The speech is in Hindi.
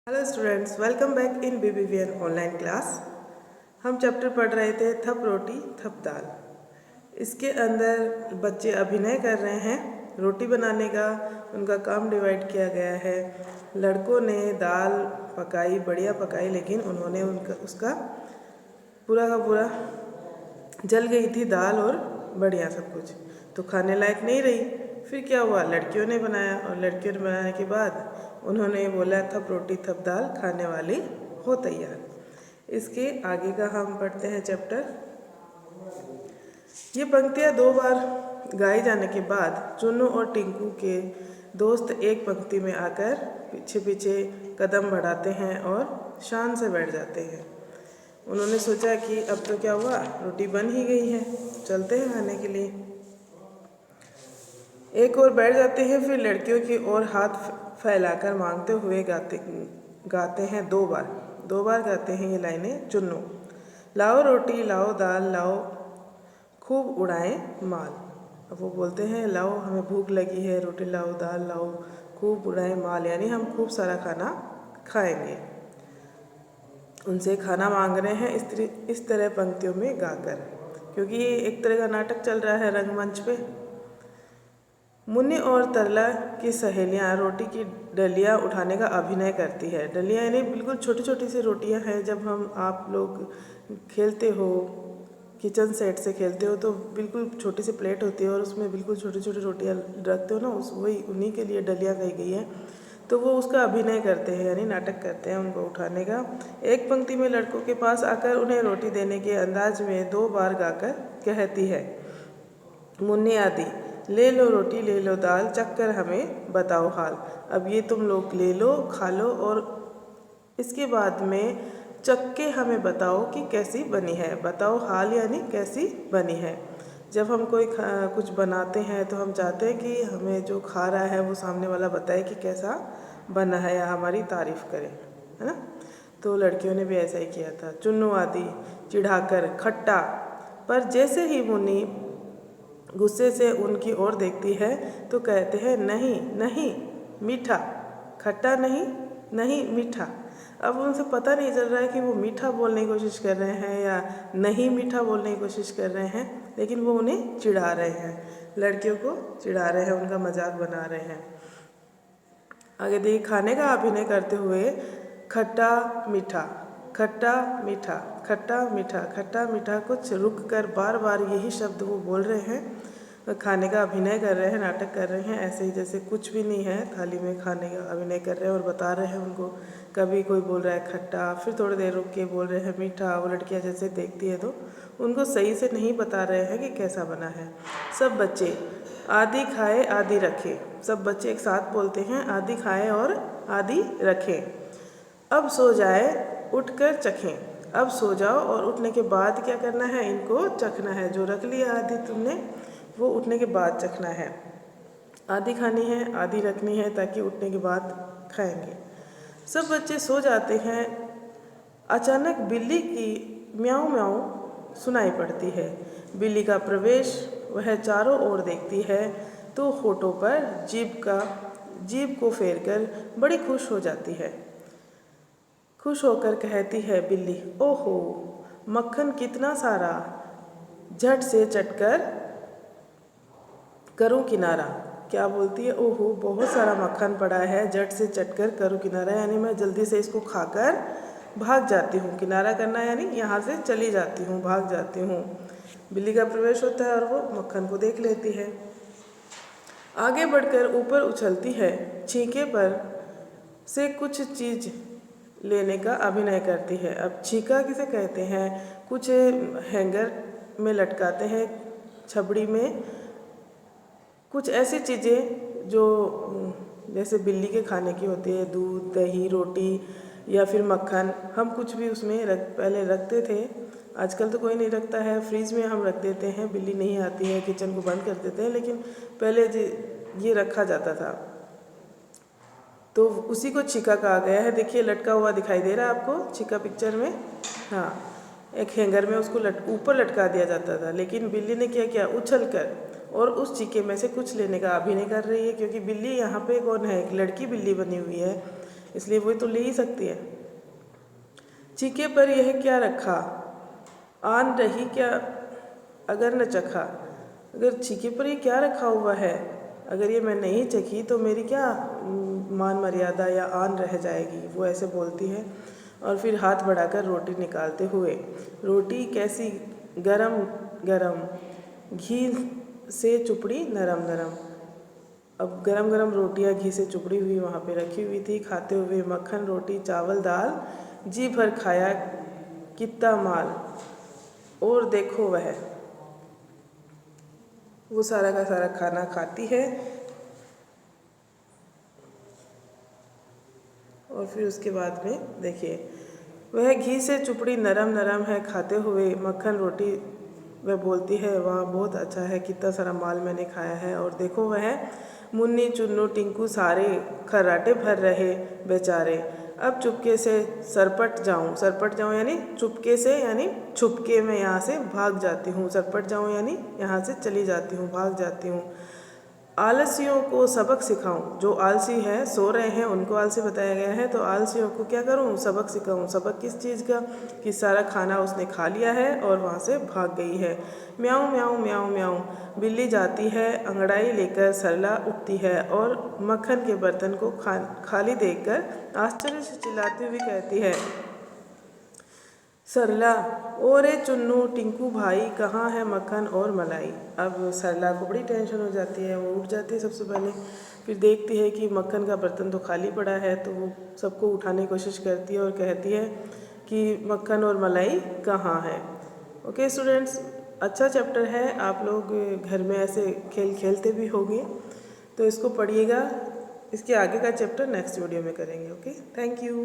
Hello students, welcome back in BBVN online class. हम चैप्टर पढ़ रहे थे थप रोटी थप दाल। इसके अंदर बच्चे अभिनय कर रहे हैं रोटी बनाने का। उनका काम डिवाइड किया गया है। लड़कों ने दाल पकाई, बढ़िया पकाई, लेकिन उन्होंने उसका पूरा का पूरा जल गई थी दाल और बढ़िया सब कुछ, तो खाने लायक नहीं रही। फिर क्या हुआ, लड़कियों ने बनाया और लड़कियों ने बनाने के बाद उन्होंने बोला थप रोटी थप दाल, खाने वाली हो तैयार। इसके आगे का हम पढ़ते हैं चैप्टर। ये पंक्तियाँ 2 बार गाई जाने के बाद चुन्नू और टिंकू के दोस्त एक पंक्ति में आकर पीछे पीछे कदम बढ़ाते हैं और शान से बैठ जाते हैं। उन्होंने सोचा कि अब तो क्या हुआ, रोटी बन ही गई है, चलते हैं खाने के लिए। एक और बैठ जाते हैं, फिर लड़कियों की ओर हाथ फैलाकर मांगते हुए गाते हैं 2 बार गाते हैं ये लाइनें। चुन्नू, लाओ रोटी लाओ दाल लाओ खूब उड़ाएं माल। अब वो बोलते हैं लाओ, हमें भूख लगी है, रोटी लाओ दाल लाओ खूब उड़ाएं माल, यानी हम खूब सारा खाना खाएंगे। उनसे खाना मांग रहे हैं इस तरह पंक्तियों में गाकर, क्योंकि ये एक तरह का नाटक चल रहा है रंगमंच पे। मुन्नी और तरला की सहेलियां रोटी की डलियां उठाने का अभिनय करती है। डलियां यानी बिल्कुल छोटी छोटी सी रोटियां हैं। जब आप लोग खेलते हो, किचन सेट से खेलते हो, तो बिल्कुल छोटी सी प्लेट होती है और उसमें बिल्कुल छोटी छोटी रोटियां रखते हो ना, वही उन्हीं के लिए डलियां कही गई है। तो वो उसका अभिनय करते हैं, यानी नाटक करते हैं उनको उठाने का। एक पंक्ति में लड़कों के पास आकर उन्हें रोटी देने के अंदाज में 2 बार गाकर कहती है, मुन्नी आदि ले लो रोटी ले लो दाल, चक्कर हमें बताओ हाल। अब ये तुम लोग ले लो, खा लो, और इसके बाद में चख के हमें बताओ कि कैसी बनी है। बताओ हाल यानी कैसी बनी है। जब हम कोई कुछ बनाते हैं तो हम चाहते हैं कि हमें जो खा रहा है वो सामने वाला बताए कि कैसा बना है या हमारी तारीफ़ करे, है ना। तो लड़कियों ने भी ऐसा ही किया था। चुन्नू आदि चिढ़ाकर खट्टा, पर जैसे ही मुन्नी गुस्से से उनकी ओर देखती है तो कहते हैं नहीं नहीं मीठा, खट्टा नहीं, नहीं मीठा। अब उनसे पता नहीं चल रहा है कि वो मीठा बोलने की कोशिश कर रहे हैं या नहीं मीठा बोलने की कोशिश कर रहे हैं, लेकिन वो उन्हें चिढ़ा रहे हैं, लड़कियों को चिढ़ा रहे हैं, उनका मजाक बना रहे हैं। आगे देखिए, खाने का अभिनय करते हुए खट्टा मीठा खट्टा मीठा खट्टा मीठा खट्टा मीठा, कुछ रुक कर बार बार यही शब्द वो बोल रहे हैं। खाने का अभिनय कर रहे हैं, नाटक कर रहे हैं, ऐसे ही जैसे कुछ भी नहीं है थाली में, खाने का अभिनय कर रहे हैं और बता रहे हैं उनको। कभी कोई बोल रहा है खट्टा, फिर थोड़ी देर रुक के बोल रहे हैं मीठा। वो लड़कियां जैसे देखती है तो उनको सही से नहीं बता रहे हैं कि कैसा बना है। सब बच्चे आधी खाए आधी रखे, सब बच्चे एक साथ बोलते हैं आधी खाए और आधी रखें। अब सो जाए उठकर चखें। अब सो जाओ और उठने के बाद क्या करना है, इनको चखना है। जो रख लिया आधी तुमने, वो उठने के बाद चखना है। आधी खानी है आधी रखनी है, ताकि उठने के बाद खाएंगे। सब बच्चे सो जाते हैं। अचानक बिल्ली की म्याऊं म्याऊं सुनाई पड़ती है। बिल्ली का प्रवेश, वह चारों ओर देखती है तो होठों पर जीभ को फेरकर बड़ी खुश हो जाती है। खुश होकर कहती है बिल्ली, ओहो मक्खन कितना सारा, झट से चटकर करूं किनारा। क्या बोलती है, ओहो बहुत सारा मक्खन पड़ा है, झट से चटकर करूं किनारा, यानी मैं जल्दी से इसको खाकर भाग जाती हूँ। किनारा करना यानी यहाँ से चली जाती हूँ, भाग जाती हूँ। बिल्ली का प्रवेश होता है और वो मक्खन को देख लेती है। आगे बढ़कर ऊपर उछलती है, छींके पर से कुछ चीज़ लेने का अभिनय करती है। अब छींका किसे कहते हैं, कुछ हैंगर में लटकाते हैं, छबड़ी में कुछ ऐसी चीज़ें जो जैसे बिल्ली के खाने की होती है, दूध दही रोटी या फिर मक्खन। हम कुछ भी उसमें पहले रखते थे, आजकल तो कोई नहीं रखता है, फ्रीज में हम रख देते हैं। बिल्ली नहीं आती है, किचन को बंद कर देते हैं, लेकिन पहले ये रखा जाता था। तो उसी को छीका कहा गया है। देखिए लटका हुआ दिखाई दे रहा है आपको छीका पिक्चर में। हाँ, एक हैंगर में उसको ऊपर लटका दिया जाता था, लेकिन बिल्ली ने क्या किया, उछल कर और उस छीके में से कुछ लेने का अभिनय कर रही है। क्योंकि बिल्ली यहाँ पे कौन है, एक लड़की बिल्ली बनी हुई है, इसलिए वो तो ले ही सकती है। चीके पर यह क्या रखा, आन रही क्या अगर न चखा। अगर चीके पर ये क्या रखा हुआ है, अगर ये मैं नहीं चखी तो मेरी क्या मान मर्यादा या आन रह जाएगी, वो ऐसे बोलती है। और फिर हाथ बढ़ाकर रोटी निकालते हुए, रोटी कैसी गरम गरम, घी से चुपड़ी नरम नरम। अब गरम गरम रोटियां घी से चुपड़ी हुई वहाँ पे रखी हुई थी। खाते हुए मक्खन रोटी चावल दाल, जी भर खाया कितना माल। और देखो वह, वो सारा का सारा खाना खाती है। और फिर उसके बाद में देखिए, वह घी से चुपड़ी नरम नरम है। खाते हुए मक्खन रोटी वह बोलती है, वाह बहुत अच्छा है, कितना सारा माल मैंने खाया है। और देखो वह मुन्नी चुन्नू टिंकू सारे खर्राटे भर रहे बेचारे। अब चुपके से सरपट जाऊं यानी चुपके से, यानी छुपके मैं यहाँ से भाग जाती हूँ। सरपट जाऊं यानी यहाँ से चली जाती हूँ, भाग जाती हूँ। आलसियों को सबक सिखाऊं, जो आलसी है सो रहे हैं उनको आलसी बताया गया है, तो आलसियों को क्या करूं, सबक सिखाऊं। सबक किस चीज़ का, कि सारा खाना उसने खा लिया है और वहाँ से भाग गई है। म्याऊं म्याऊं म्याऊं म्याऊं, बिल्ली जाती है अंगड़ाई लेकर, सरला उठती है और मक्खन के बर्तन को खाली देखकर आश्चर्य से चिल्लाती हुई कहती है, सरला ओरे चुन्नू टिंकू भाई, कहाँ है मक्खन और मलाई। अब सरला को बड़ी टेंशन हो जाती है, वो उठ जाती है सबसे पहले। फिर देखती है कि मक्खन का बर्तन तो खाली पड़ा है, तो वो सबको उठाने की कोशिश करती है और कहती है कि मक्खन और मलाई कहाँ है। ओके स्टूडेंट्स, अच्छा चैप्टर है, आप लोग घर में ऐसे खेल खेलते भी होंगे, तो इसको पढ़िएगा। इसके आगे का चैप्टर नेक्स्ट वीडियो में करेंगे। Okay, thank you.